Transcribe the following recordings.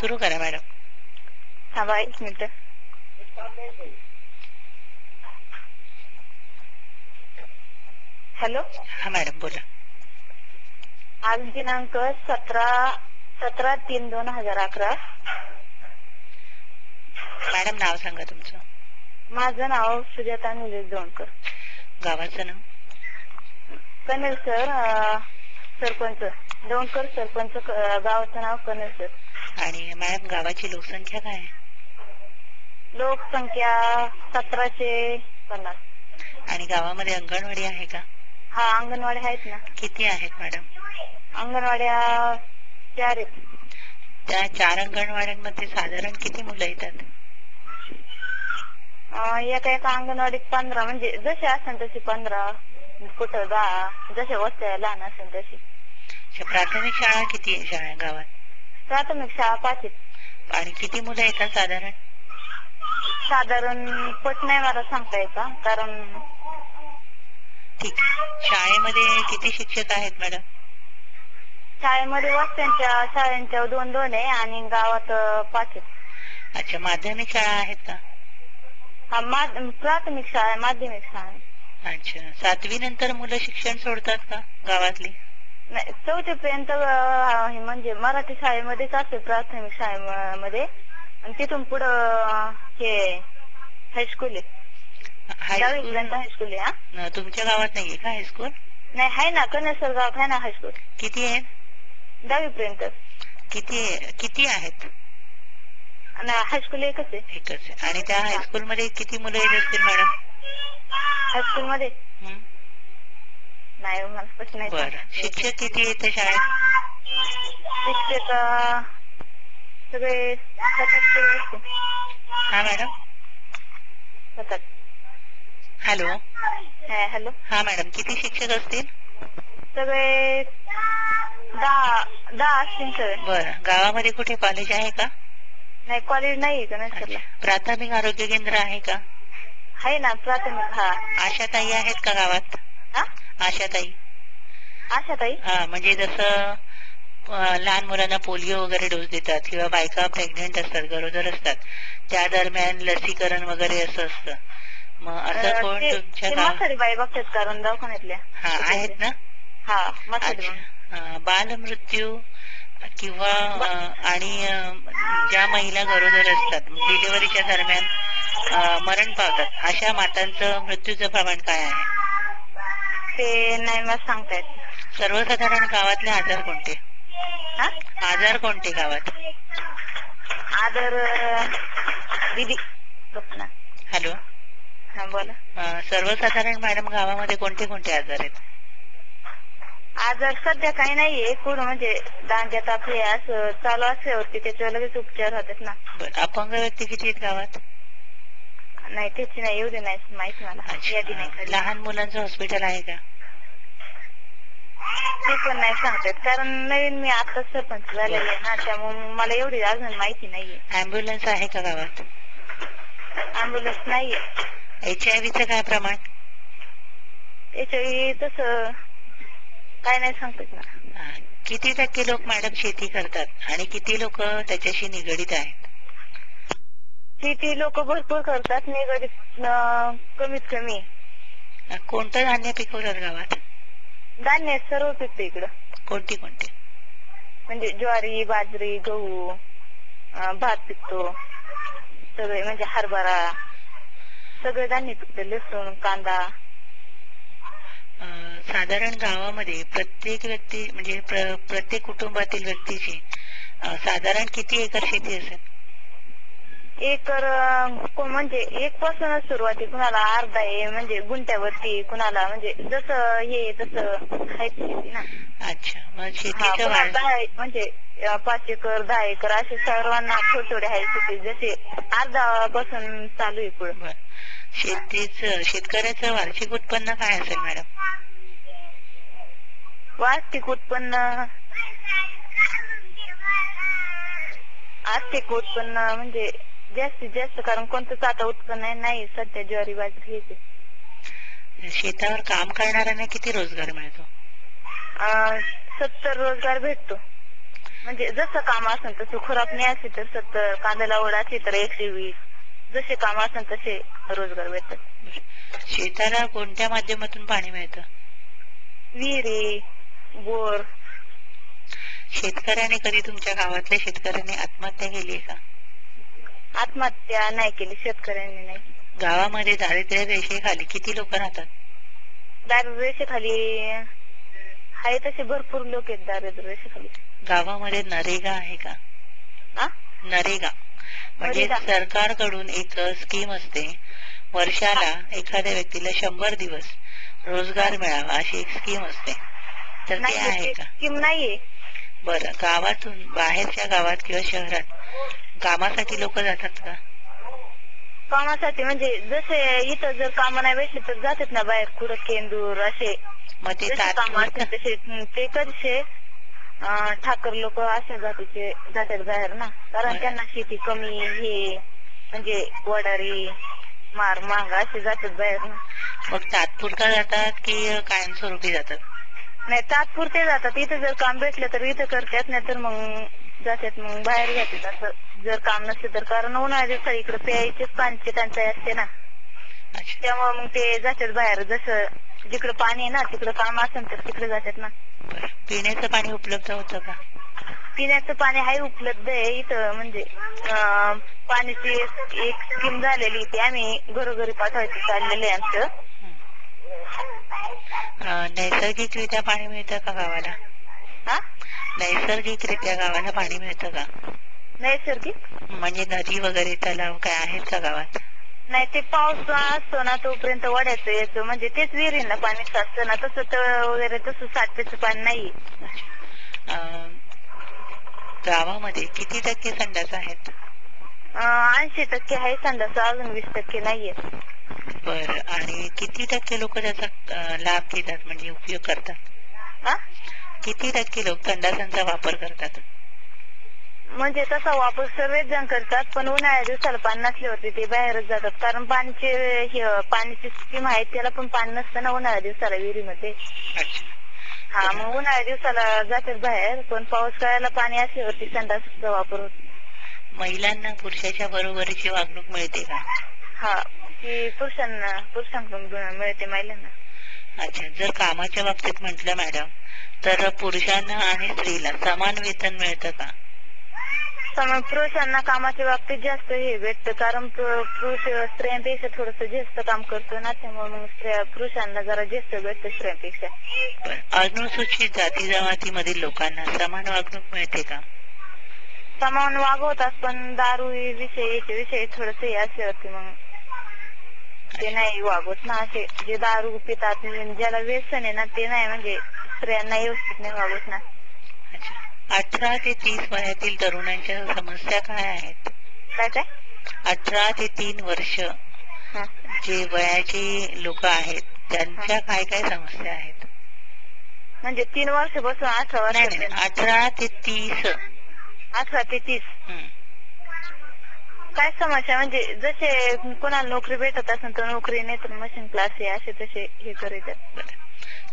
सुरू करा मॅडम. थांबा 1 मिनिट. हॅलो. हा मॅडम बोला. आज दिनांक 17/3/2011. मॅडम नाव सांगा तुमचं. माझं नाव सुजाता निलेश दोणकर. गावाचं नाव. कनेरसर. सरपंच दोणकर सरपंच. गावाचं नाव कनेरसर. आणि मॅडम गावाची लोकसंख्या काय आहे? लोकसंख्या 1750. आणि गावामध्ये अंगणवाडी आहे का? हा, अंगणवाडी आहेत ना. किती आहेत मॅडम? अंगणवाड्या 4 आहेत. त्या 4 अंगणवाड्यांमध्ये साधारण किती मुलं येतात? एका अंगणवाडीत 15, म्हणजे जसे असेल तसे 15, कुठं 10, जसे वस्त्या लहान असेल तशी. प्राथमिक शाळा किती आहे शाळा गावात? प्राथमिक शाळा 5 आहेत. आणि किती मुलं येतात साधारण? साधारण पट नाही मला सांगता येतं, कारण. ठीक. शाळेमध्ये किती शिक्षक आहेत मॅडम? शाळेमध्ये वस्त्यांच्या शाळांच्या 2-2 आहे आणि गावात 5 आहेत. अच्छा, माध्यमिक शाळा आहेत का? हा, प्राथमिक शाळा, माध्यमिक शाळा. अच्छा, 7वी नंतर मुलं शिक्षण सोडतात का गावातली? नाही, 4थी पर्यंत म्हणजे मराठी शाळेमध्येच असते, प्राथमिक शाळेमध्ये. आणि तिथून पुढं हे हायस्कूल आहे. हायस्कूल हायस्कूल आहे. तुमच्या गावात नाहीये का हायस्कूल? नाही, आहे ना, कनेसर गावात आहे ना हायस्कूल. किती आहे? 10वी पर्यंत. किती आहेत? हायस्कूल एकच आहे. एकच आहे. आणि त्या हायस्कूल मध्ये किती मुलं येत असतील मॅडम? हायस्कूल मध्ये नाही, मला स्पष्ट नाही. बरं, शिक्षक किती येते शाळेत? शिक्षक सगळे 7-8. हा मॅडम. 7-8. हॅलो. हॅलो. हा मॅडम, किती शिक्षक असतील? सगळे 10 असतील सगळे. बरं, गावामध्ये कुठे कॉलेज आहे का? नाही, कॉलेज नाही का नाही. प्राथमिक आरोग्य केंद्र आहे का? आहे ना, प्राथमिक. हा. आशाताई आहेत का गावात? आशाताई. आशाताई. हा, म्हणजे जसं लहान मुलांना पोलिओ वगैरे डोस देतात किंवा बायका प्रेग्नेंट असतात, गरोदर असतात, त्या दरम्यान लसीकरण वगैरे असं असतं. मग असं कोण तुमच्या गावात बाई बघतात कारण दवाखान्यातल्या? हा, आहेत ना. हा, बालमृत्यू किंवा आणि ज्या महिला गरोदर असतात, डिलिव्हरीच्या दरम्यान मरण पावतात, अशा मातांचं मृत्यूचं प्रमाण काय आहे? ते नाही मला सांगता येत. सर्वसाधारण गावातले आजार कोणते? आजार कोणते गावात? आजार दीदी. हॅलो. हा, बोला. सर्वसाधारण मॅडम गावामध्ये कोणते कोणते आजार आहेत? आजार सध्या काही नाहीये, पूर्ण म्हणजे दांड्यात आपले असं चालू असल्यावरती त्याच्यावर लगेच उपचार होतात ना. बरं, अपंग व्यक्ती किती आहेत गावात? नाही, त्याची नाही, एवढी नाही माहिती मला. यादी नाही. लहान मुलांचं हॉस्पिटल आहे का? ते पण नाही सांगतात, कारण नवीन मी आता सरपंच झालेले आहे ना, त्यामुळे मला एवढी अजून माहिती नाहीये. ॲम्ब्युलन्स आहे का गावात? ॲम्ब्युलन्स नाहीये. HIV काय प्रमाण? HIV तसं काय नाही सांगतात ना. किती टक्के लोक मॅडम शेती करतात आणि किती लोक त्याच्याशी निगडीत आहेत? शेती लोक भरपूर करतात, निगडीत कमीत कमी. कोणतं धान्य पिकवतात गावात? धान्य सर्व पिकते इकडं. कोणती? म्हणजे ज्वारी, बाजरी, गहू, भात पिकतो, सगळे म्हणजे हरभरा, सगळे धान्य पिकते, लसूण, कांदा. साधारण गावामध्ये प्रत्येक व्यक्ती म्हणजे प्रत्येक कुटुंबातील व्यक्तीची साधारण किती एकर शेती असेल? एकर म्हणजे 1 पासूनच सुरुवाती, कुणाला अर्धा आहे, म्हणजे गुंठ्यावरती, कुणाला म्हणजे जसं हे तसं आहे शेती ना. अच्छा, मग शेतीचं वाढ म्हणजे 5 एकर 10 एकर असे सर्वांना थोडे थोडे आहे शेती, जसे अर्धा पासून चालू आहे पुढे. शेतकऱ्याचं वार्षिक उत्पन्न काय असेल मॅडम? आर्थिक उत्पन्न म्हणजे जास्तीत जास्त, कारण कोणतंच आता उत्पन्न नाही सध्या, ज्वारी बाजरी हेच. शेतावर काम करणाऱ्यांना किती रोजगार मिळतो? 70 रोजगार भेटतो. म्हणजे जसं काम असेल तसं, खुरापणी असली तर 70, कांदा लावड असली तर 120, जसे काम असेल तसे रोजगार भेटतात. शेताला कोणत्या माध्यमातून पाणी मिळतं? विहिरी, बोर. शेतकऱ्याने कधी तुमच्या गावातल्या शेतकऱ्यांनी आत्महत्या केली आहे का? आत्महत्या नाही केली शेतकऱ्यांनी, नाही. गावामध्ये दारिद्र्य रेषेखाली किती लोक राहतात? दारिद्र्य रेषेखाली आहे तसे भरपूर लोक आहेत दारिद्र्य रेषेखाली. गावामध्ये नरेगा आहे का? नरेगा म्हणजे सरकारकडून एक स्कीम असते, वर्षाला एखाद्या व्यक्तीला 100 दिवस रोजगार मिळावा अशी एक स्कीम असते, तर ते आहे का? स्कीम नाहीये. बरं, गावातून बाहेरच्या गावात किंवा शहरात कामासाठी लोक जातात का? कामासाठी म्हणजे जसे इथं जर काम नाही भेटले तर जातात ना बाहेर, कुठं केंदूर असे. मग ते काम असतात तसे ते कसे ठाकर लोक अशा जातीचे जातात बाहेर ना, कारण त्यांना शेती कमी, हे म्हणजे वडारी मांग असे जातात बाहेर ना. मग तात्पुरता जातात की कायमस्वरूपी जातात? नाही, तात्पुरते जातात. इथं जर काम भेटलं तर इथं करतात, नाही तर मग जातात, मग बाहेर जातात असं जर काम नसलं तर. कारण उन्हाळ्या दिवसात इकडे प्यायचेच पाण्याची टंचाई असते ना, त्यामुळे मग ते जातात बाहेर. जसं जिकडे पाणी आहे ना तिकडे काम असेल तर तिकडे जातात ना. पिण्याचं पाणी उपलब्ध होतं का? पिण्याचं पाणी आहे, उपलब्ध आहे इथं. म्हणजे पाण्याची एक स्कीम झालेली, ती आम्ही घरोघरी पाठवायची चाललेलं आहे आमचं. नैसर्गिकरित्या पाणी मिळतं का गावाला? नैसर्गिकरित्या गावाला पाणी मिळतं का? नैसर्गिक म्हणजे नदी वगैरे तलाव काय आहेत का गावात? नाही, ते पाऊस असतो ना तोपर्यंत वड्याचं यायचं, म्हणजे तेच विहिरीला पाणी साचतं ना, तसं तळ वगैरे तसं साठ्याचं पाणी नाही. गावामध्ये किती टक्के संडास आहेत? 80% आहे संडास, अजून 20% नाहीये. बर, आणि किती टक्के लोक त्याचा लाभ घेतात म्हणजे उपयोग करतात? किती टक्के लोक संडासांचा वापर करतात? म्हणजे तसा वापर सर्वच जण करतात, पण उन्हाळ्या दिवसाला पाणी नसल्यावरती ते बाहेरच जातात. कारण पाण्याची स्कीम आहे, त्याला पण पाणी नसतं ना उन्हाळ्या दिवसाला विहिरीमध्ये. मग उन्हाळ्या दिवसाला जातात बाहेर, पण पाऊस काळाला पाणी असल्यावरती संडासचा वापर होतो. महिलांना पुरुषाच्या बरोबरीची वागणूक मिळते का? ती पुरुषांकडून मिळते महिलांना. अच्छा, जर कामाच्या बाबतीत म्हटलं मॅडम, तर पुरुषांना आणि स्त्रीला समान वेतन मिळतं का? पुरुषांना कामाच्या बाबतीत जास्त हे भेटतं, कारण पुरुष स्त्रियांपेक्षा थोडस जास्त काम करतो ना, त्यामुळे मग पुरुषांना जरा जास्त भेटतं स्त्रियांपेक्षा. अनुसूचित जाती जमातीमधील लोकांना समान वागणूक मिळते का? समान वागवतात, पण दारू विषयी थोडस हे असल्यावरती मग ते नाही वागवत ना. असे जे दारू पितात, ज्याला व्यसन आहे ना, ते नाही, म्हणजे स्त्रियांना व्यवस्थित नाही वागवत ना. 18 ते 30 वयातील तरुणांच्या समस्या काय आहेत? काय 18 ते 3 वर्ष जे वयाचे लोक आहेत त्यांच्या काय काय समस्या आहेत? म्हणजे 3 वर्षापासून 18 वर्ष? 18 ते 30. 18 ते 30 काय समस्या म्हणजे जसे कोणाला नोकरी भेटत असेल तर नोकरी, नाही तर मशीन क्लास हे असे तसे हे करतात.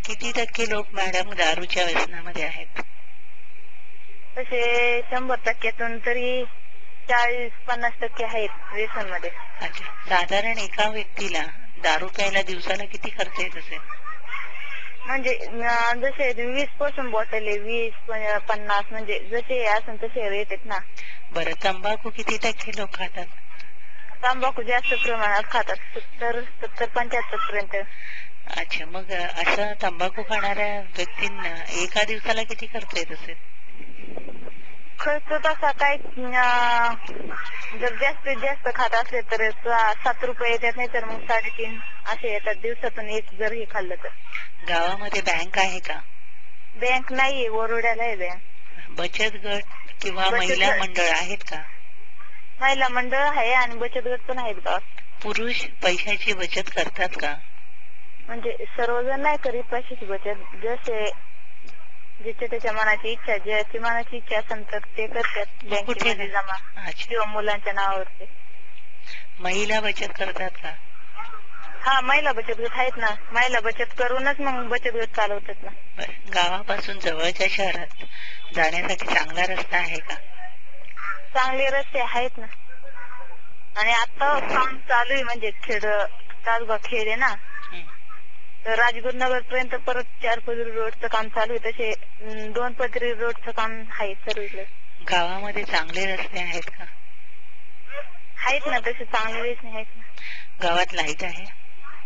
किती टक्के लोक मॅडम दारूच्या व्यसनामध्ये आहेत? तसे 100%तून तरी 40-50% आहेत व्यसन मध्ये. अच्छा, साधारण एका व्यक्तीला दारू प्यायला दिवसाला किती खर्च येत असेल? म्हणजे जसे 20 पासून बॉटल आहे, 20-50 म्हणजे जसे असेल तसे रेट आहेत ना. बरं, तंबाखू किती टक्के लोक खातात? तंबाखू जास्त प्रमाणात खातात, 70-75 पर्यंत. अच्छा, मग असं तंबाखू खाणाऱ्या व्यक्तींना एका दिवसाला किती खर्च येत असेल? खर्च तसा काय, जर जास्तीत जास्त खात असले तर 7 रुपये येतात, नाही तर मग 3.5 असे येतात दिवसातून एक जर हे खाल्लं तर. गावामध्ये बँक आहे का? बँक नाहीये, वरोड्याला आहे बँक. बचत गट किंवा महिला मंडळ आहेत का? महिला मंडळ आहे आणि बचत गट पण आहेत गावात. पुरुष पैशाची बचत करतात का? म्हणजे सर्वजण नाही करीत पैशाची बचत, जसे ज्याच्या त्याच्या मनाची इच्छा, ज्याची मनाची इच्छा असेल तर ते करतात बँकेमध्ये जमा किंवा मुलांच्या नावावरती. महिला बचत करतात का? हा महिला बचत गट आहेत ना, महिला बचत करूनच मग बचत गट चालवतात ना. बरं. गावापासून जवळच्या शहरात जाण्यासाठी चांगला रस्ता आहे का? चांगले रस्ते आहेत ना, आणि आता काम चालू आहे म्हणजे तासगाव खेड आहे ना, हं. तर राजगुरुनगर पर्यंत परत 4 पदरी रोडचं काम चालू आहे. तसे 2 पदरी रोडचं काम आहे सर्व. गावामध्ये चांगले रस्ते आहेत का? आहेत ना, तसे चांगले रस्ते आहेत ना. गावात लाईट आहे?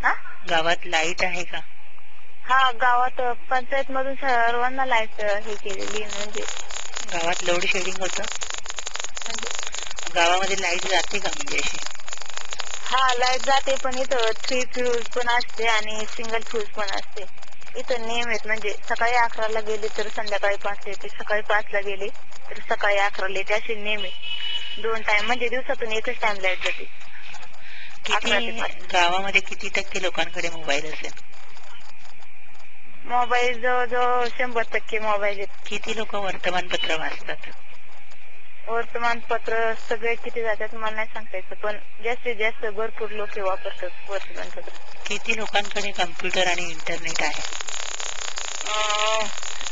हा गावात लाईट आहे का? हा, गावात पंचायत मधून सर्वांना लाईट हे केलेली आहे. म्हणजे गावात लोड शेडिंग होतं? गावामध्ये लाईट जाते का म्हणजे अशी? हा, लाईट जाते, पण इथं 3 फ्यूज पण असते आणि सिंगल फ्यूज पण असते. इथं नियम आहेत, म्हणजे सकाळी 11ला गेले तर संध्याकाळी 5ला येते, सकाळी 5ला गेले तर सकाळी 11ला येते, असे नियम आहेत. 2 टाइम म्हणजे दिवसातून एकच टाइम लाईट जाते. 11 ते 5. गावामध्ये किती टक्के लोकांकडे मोबाईल असेल? मोबाईल जवळजवळ 100% मोबाईल आहेत. किती लोक वर्तमानपत्र वाचतात? वर्तमानपत्र सगळे किती जातात मला नाही सांगता येतं, पण जास्तीत जास्त भरपूर लोक वापरतात वर्तमानपत्र. किती लोकांकडे कम्प्युटर आणि इंटरनेट आहे?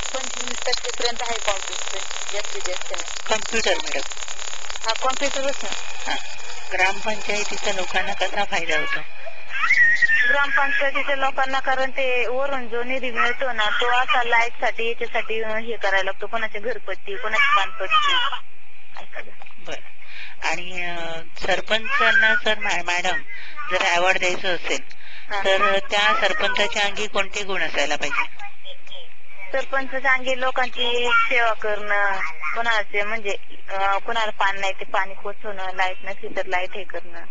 25% पर्यंत आहे कॉम्प्युटर, जास्तीत जास्त. Computer madam? हा, कॉम्प्युटरच ना. ग्रामपंचायतीचा लोकांना कसा फायदा होतो? ग्रामपंचायतीच्या लोकांना, कारण ते वरून जो निधी मिळतो ना, तो असा लाईट साठी याच्यासाठी हे करायला लागतो. कोणाच्या घरपट्टी, कोणाची पाणपट्टी. बर. आणि सरपंचांना जर मॅडम जर अवॉर्ड द्यायचं असेल तर त्या सरपंचाच्या अंगी कोणते गुण असायला पाहिजे? सरपंचाच्या अंगी लोकांची सेवा करणं, कोणाचे म्हणजे कोणाला पाणी नाही ते पाणी पोचवणं, लाईट नसली तर लाईट हे करणं,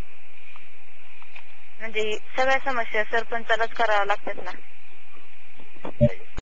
म्हणजे सगळ्या समस्या सरपंचालाच कराव्या लागतात ना.